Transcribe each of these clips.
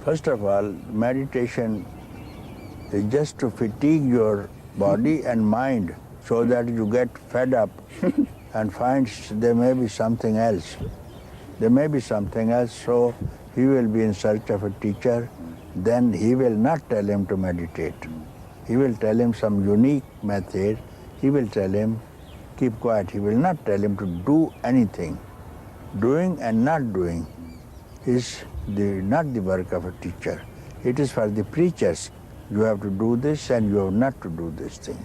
First of all, meditation is just to fatigue your body and mind so that you get fed up and find there may be something else. There may be something else, so he will be in search of a teacher. Then he will not tell him to meditate. He will tell him some unique method. He will tell him, keep quiet. He will not tell him to do anything. Doing and not doing is not the work of a teacher. It is for the preachers. You have to do this and you have not to do this thing.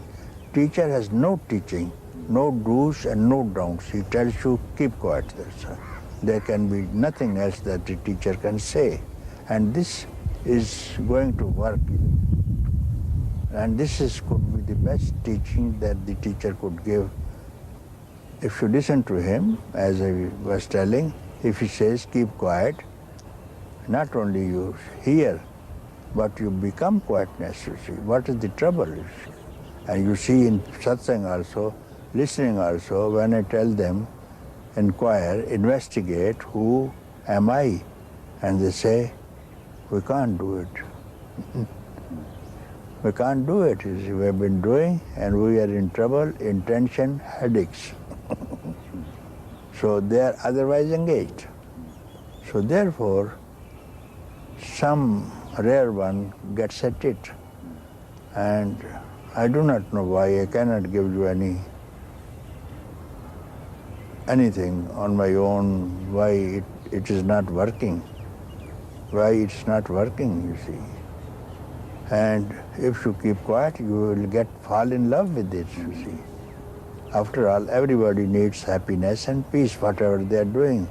Teacher has no teaching, no do's and no don'ts. He tells you, keep quiet. There can be nothing else that the teacher can say. And this is going to work. And this could be the best teaching that the teacher could give. If you listen to him, as I was telling, if he says, keep quiet, not only you hear, but you become quietness, you see. What is the trouble, you see? And you see in satsang also, listening also, when I tell them, inquire, investigate, who am I? And they say, we can't do it. We can't do it. You see, we have been doing and we are in trouble, in tension, headaches. So they are otherwise engaged. So therefore, some rare one gets at it. And I do not know why. I cannot give you anything on my own, why it is not working. Why it's not working, you see. And if you keep quiet, you will fall in love with it, you see. After all, everybody needs happiness and peace, whatever they are doing.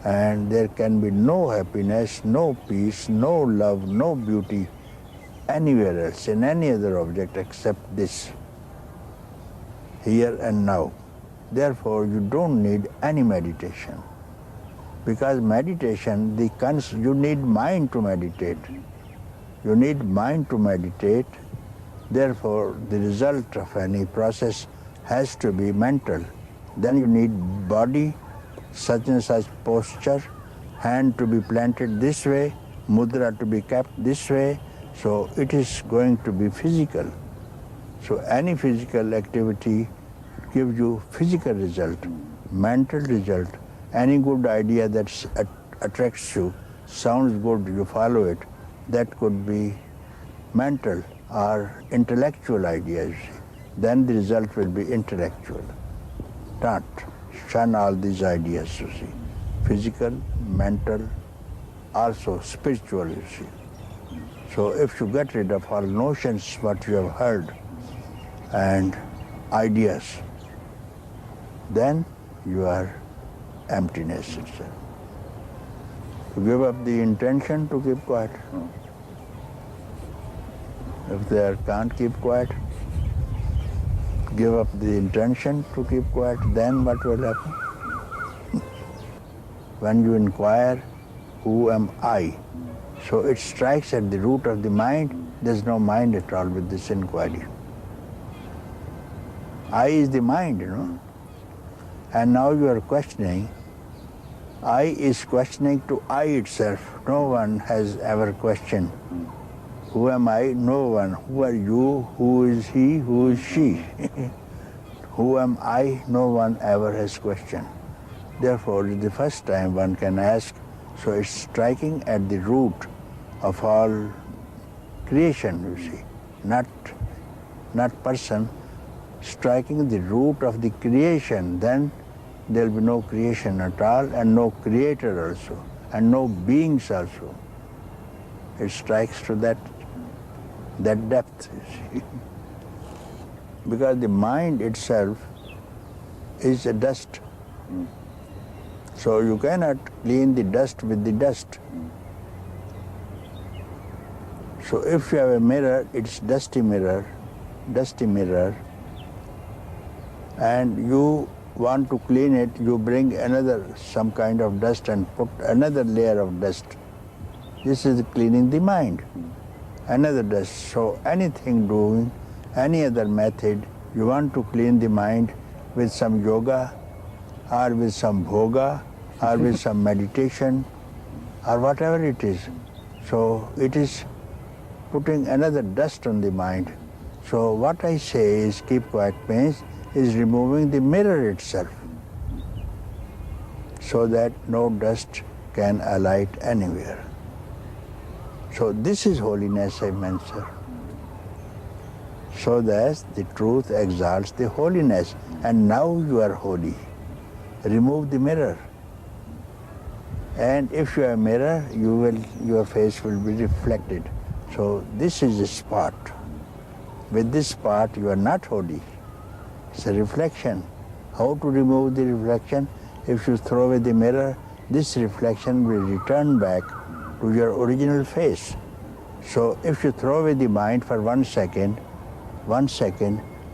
And there can be no happiness, no peace, no love, no beauty anywhere else, in any other object except this, here and now. Therefore, you don't need any meditation. Because meditation, you need mind to meditate. You need mind to meditate. Therefore, the result of any process has to be mental. Then you need body, such and such posture, hand to be planted this way, mudra to be kept this way. So it is going to be physical. So any physical activity gives you physical result, mental result. Any good idea that attracts you, sounds good, you follow it, that could be mental or intellectual ideas. Then the result will be intellectual. Don't shun all these ideas, you see. Physical, mental, also spiritual, you see. So if you get rid of all notions, what you have heard, and ideas, then you are emptiness itself. To give up the intention to keep quiet. If they can't keep quiet, give up the intention to keep quiet, then what will happen? When you inquire, who am I? So it strikes at the root of the mind. There's no mind at all with this inquiry. I is the mind, you know. And now you are questioning. I is questioning to I itself. No one has ever questioned. Who am I? No one. Who are you? Who is he? Who is she? Who am I? No one ever has questioned. Therefore, it's the first time one can ask. So it's striking at the root of all creation, you see. Not person, striking the root of the creation. Then there will be no creation at all, and no creator also, and no beings also. It strikes to that depth, you see. Because the mind itself is a dust. So you cannot clean the dust with the dust. So if you have a mirror, it's dusty mirror, and you want to clean it, you bring some kind of dust and put another layer of dust. This is cleaning the mind. Another dust. So anything doing, any other method, you want to clean the mind with some yoga, or with some bhoga, or with some meditation, or whatever it is. So it is putting another dust on the mind. So what I say is keep quiet means is removing the mirror itself so that no dust can alight anywhere. So this is holiness, I mention. So that the truth exalts the holiness, and now you are holy. Remove the mirror. And if you are a mirror, your face will be reflected. So this is a spot. With this spot, you are not holy. It's a reflection. How to remove the reflection? If you throw away the mirror, this reflection will return back to your original face. So if you throw away the mind for 1 second,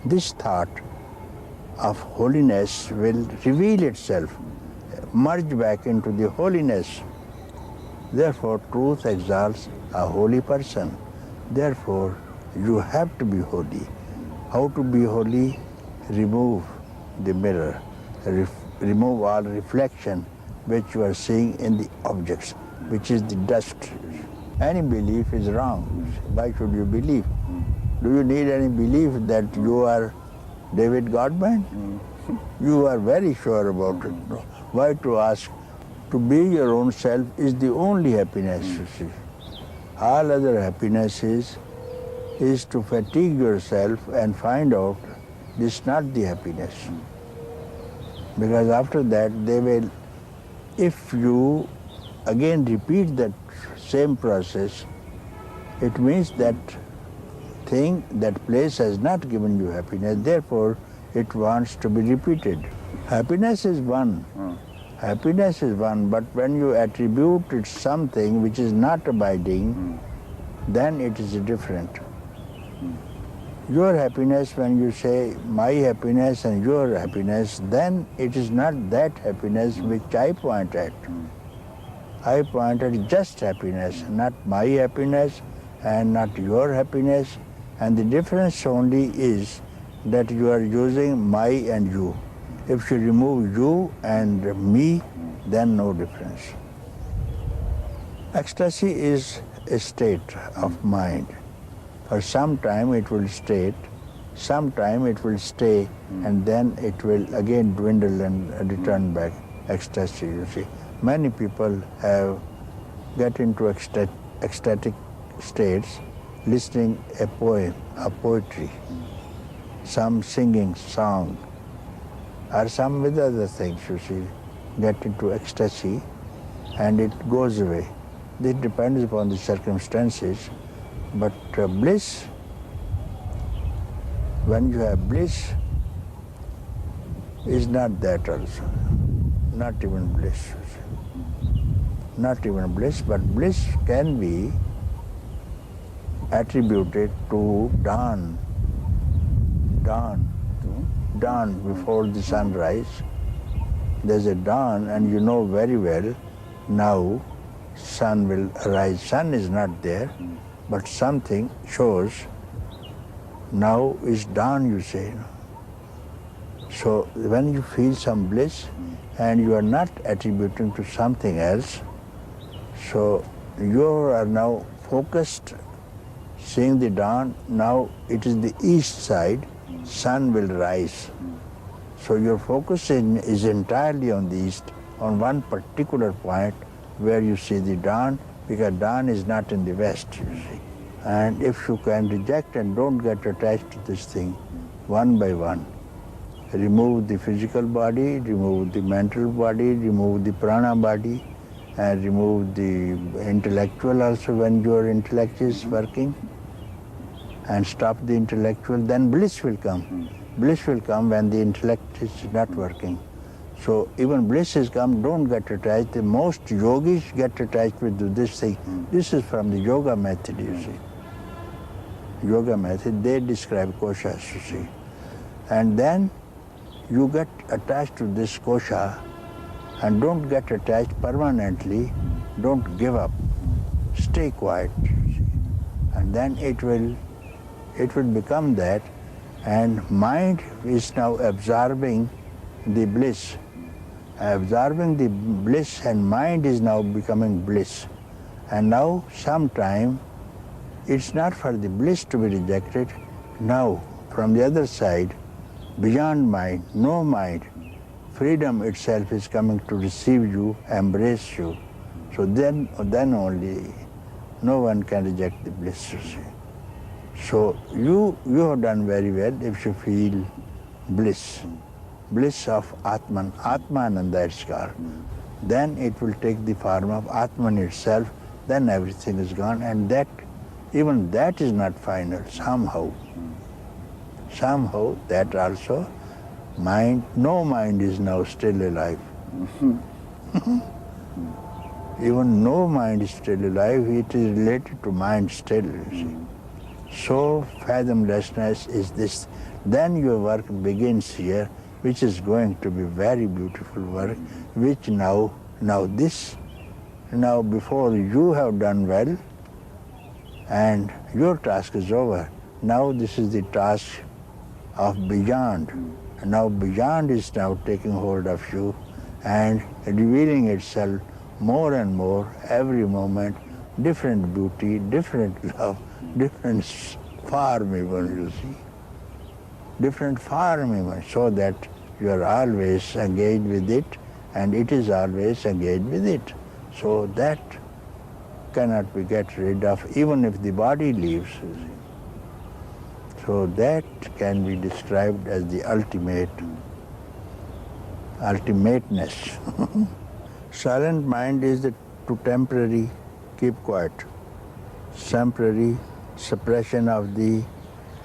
this thought of holiness will reveal itself, merge back into the holiness. Therefore, truth exalts a holy person. Therefore, you have to be holy. How to be holy? Remove the mirror. Remove all reflection which you are seeing in the objects, which is the dust. Any belief is wrong. Why should you believe? Do you need any belief that you are David Godman? You are very sure about it. Why to ask? To be your own self is the only happiness, you see. All other happiness is to fatigue yourself and find out this is not the happiness. Because after that they will, if you again repeat that same process, it means that thing, that place has not given you happiness, therefore it wants to be repeated. Happiness is one. Happiness is one, but when you attribute it something which is not abiding, then it is different. Your happiness, when you say my happiness and your happiness, then it is not that happiness which I point at. I point at just happiness, not my happiness and not your happiness. And the difference only is that you are using my and you. If you remove you and me, then no difference. Ecstasy is a state of mind. For some time it will stay, sometime it will stay, and then it will again dwindle and return back. Ecstasy, you see. Many people get into ecstatic states listening a poem, a poetry, some singing song, or some with other things, you see, get into ecstasy and it goes away. This depends upon the circumstances, but bliss, when you have bliss, is not that also, not even bliss. Not even bliss, but bliss can be attributed to dawn before the sunrise. There's a dawn, and you know very well now sun will arise. Sun is not there, but something shows now is dawn, you say. So when you feel some bliss and you are not attributing to something else, so you are now focused, seeing the dawn. Now it is the east side, sun will rise. So your focus is entirely on the east, on one particular point where you see the dawn, because dawn is not in the west, you see. And if you can reject and don't get attached to this thing, one by one, remove the physical body, remove the mental body, remove the prana body, and remove the intellectual also when your intellect is working, and stop the intellectual, then bliss will come. Bliss will come when the intellect is not working. So even bliss is come, don't get attached. The most yogis get attached with this thing. This is from the yoga method, you see. Yoga method, they describe koshas, you see. And then you get attached to this kosha and don't get attached permanently, don't give up. Stay quiet, you see. And then it will become that, and mind is now absorbing the bliss. Absorbing the bliss, and mind is now becoming bliss. And now, sometime, it's not for the bliss to be rejected. Now, from the other side, beyond mind, no mind, freedom itself is coming to receive you, embrace you. So then only no one can reject the bliss, you see. So you have done very well if you feel bliss. Bliss of Atman, Atmananda it's called. Then it will take the form of Atman itself, then everything is gone, and that, even that is not final, somehow. Somehow that also, mind, no mind is now still alive. Even no mind is still alive, it is related to mind still, you see. So fathomlessness is this. Then your work begins here, which is going to be very beautiful work, which now before you have done well, and your task is over. Now this is the task of beyond. Now beyond is now taking hold of you and revealing itself more and more every moment, different beauty, different love, different form even, you see. Different form even, so that you are always engaged with it and it is always engaged with it. So that cannot be get rid of even if the body leaves, you see. So that can be described as the ultimateness. Silent mind is the to temporary keep quiet, temporary suppression of the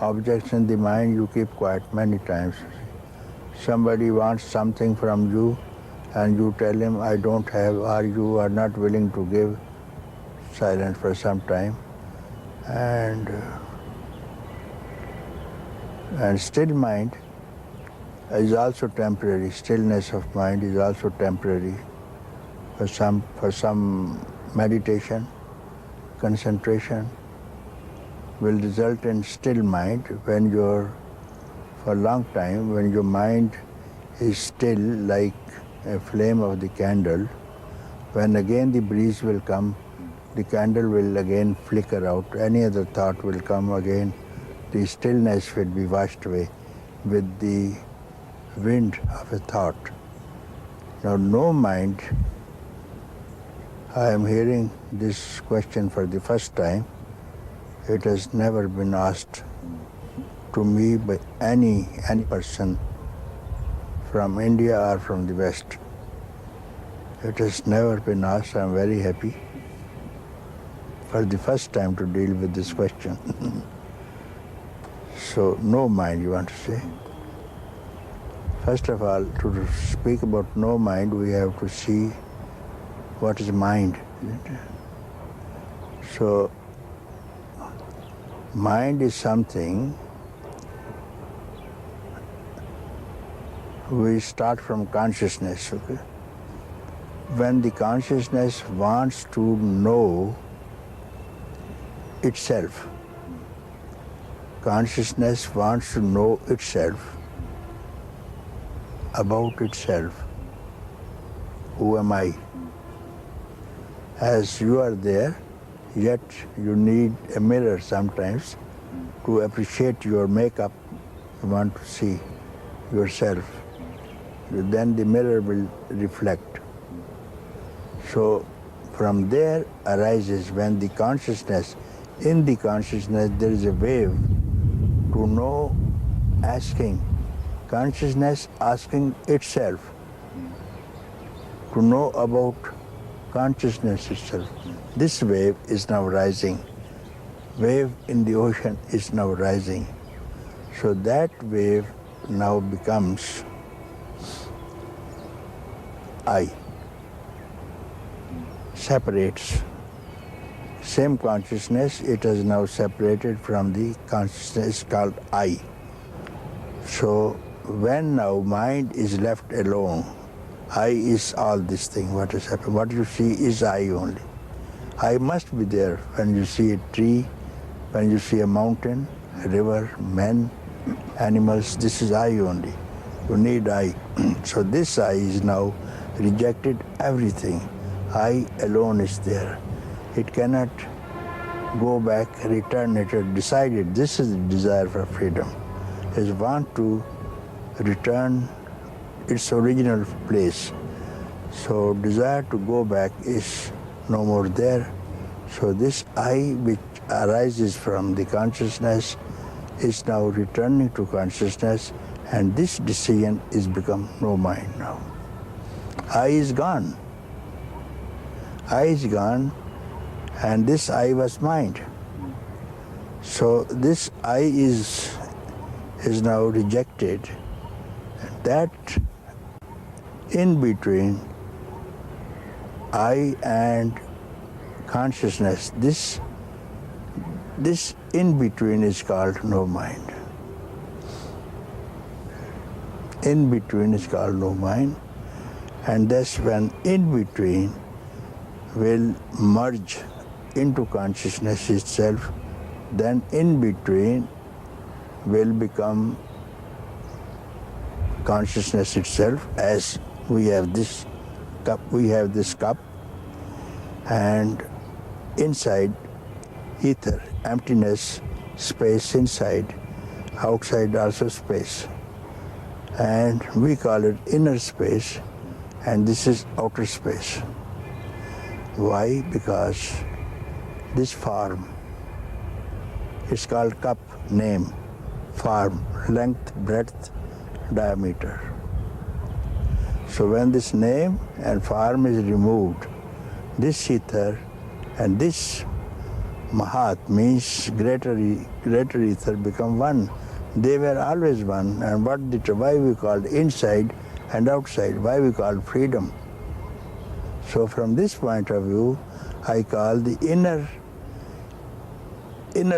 objects in the mind, you keep quiet many times. Somebody wants something from you and you tell him, I don't have, or you are not willing to give, silent for some time. And still mind is also temporary. Stillness of mind is also temporary. For some meditation, concentration will result in still mind when you're, for a long time, when your mind is still like a flame of the candle. When again the breeze will come, the candle will again flicker out, any other thought will come again, the stillness will be washed away with the wind of a thought. Now no mind, I am hearing this question for the first time. It has never been asked to me by any person from India or from the West. It has never been asked. I am very happy for the first time to deal with this question. So, no mind, you want to say? First of all, to speak about no mind, we have to see what is mind. So, mind is something, we start from consciousness, okay? When the consciousness wants to know itself, consciousness wants to know itself, about itself. Who am I? As you are there, yet you need a mirror sometimes to appreciate your makeup. You want to see yourself. Then the mirror will reflect. So from there arises when the consciousness, in the consciousness there is a wave to know, asking, consciousness asking itself to know about consciousness itself. This wave is now rising. Wave in the ocean is now rising. So that wave now becomes I. Separates. Same consciousness, it is now separated from the consciousness called I. So when now mind is left alone, I is all this thing, what has happened. What you see is I only. I must be there when you see a tree, when you see a mountain, a river, men, animals, this is I only. You need I. So this I is now rejected everything. I alone is there. It cannot go back, return. It has decided this is the desire for freedom. It wants to return its original place. So desire to go back is no more there. So this I which arises from the consciousness is now returning to consciousness, and this decision is become no mind now. I is gone. I is gone, and this I was mind. So this I is now rejected. That in between I and consciousness, this in between is called no mind. In between is called no mind, and that's when in between will merge into consciousness itself, then in between will become consciousness itself. As we have this cup, and inside ether, emptiness, space inside, outside also space. And we call it inner space, and this is outer space. Why? Because this form, it's called cup, name, form, length, breadth, diameter. So when this name and form is removed, this ether and this Mahat means greater ether become one. They were always one, and why we call inside and outside, why we call freedom. So from this point of view, I call the inner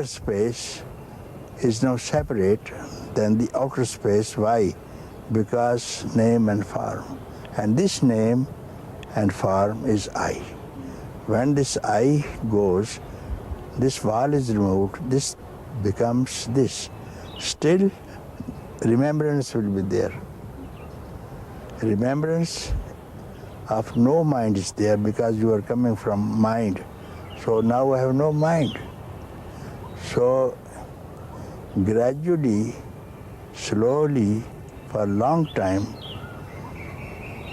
space is now separate than the outer space. Why? Because name and form. And this name and form is I. When this I goes, this wall is removed, this becomes this. Still, remembrance will be there. Remembrance of no mind is there because you are coming from mind. So now I have no mind. So gradually, slowly, for a long time,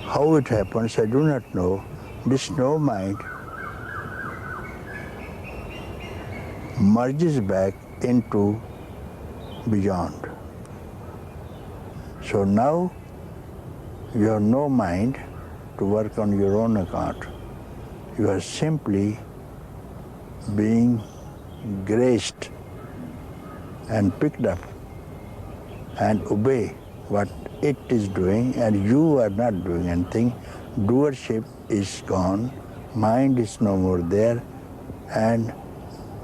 how it happens, I do not know, this no mind merges back into beyond. So now you have no mind to work on your own account. You are simply being graced and picked up and obey what it is doing, and you are not doing anything. Doership is gone, mind is no more there, and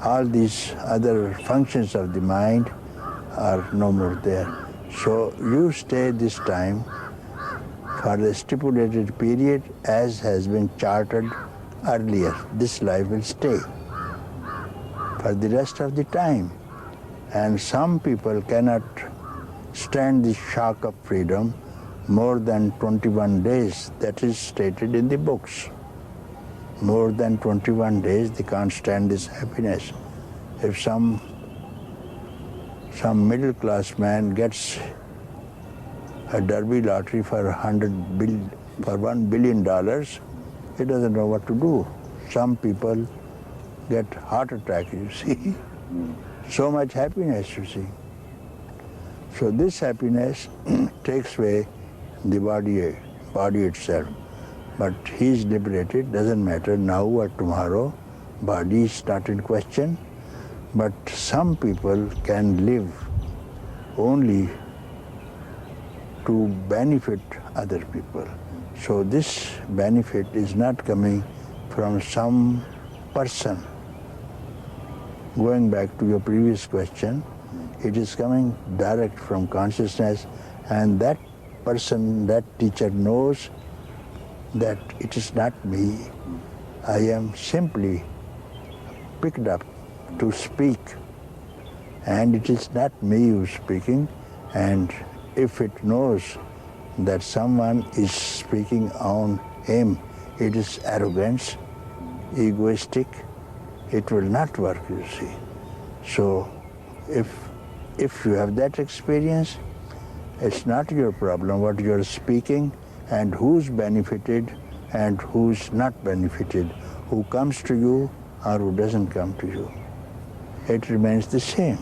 all these other functions of the mind are no more there. So you stay this time for the stipulated period as has been charted earlier. This life will stay for the rest of the time. And some people cannot stand the shock of freedom more than 21 days. That is stated in the books. More than 21 days they can't stand this happiness. If some middle class man gets a Derby lottery for $1 billion, he doesn't know what to do. Some people get heart attack, you see. So much happiness, you see. So this happiness takes away the body itself. But he is liberated, doesn't matter now or tomorrow. Body is not in question. But some people can live only to benefit other people. So this benefit is not coming from some person. Going back to your previous question, it is coming direct from consciousness, and that person, that teacher knows that it is not me. I am simply picked up to speak, and it is not me who is speaking. And if it knows that someone is speaking on him, it is arrogance, egoistic, it will not work, you see. So if you have that experience, it's not your problem what you're speaking and who's benefited and who's not benefited, who comes to you or who doesn't come to you. It remains the same.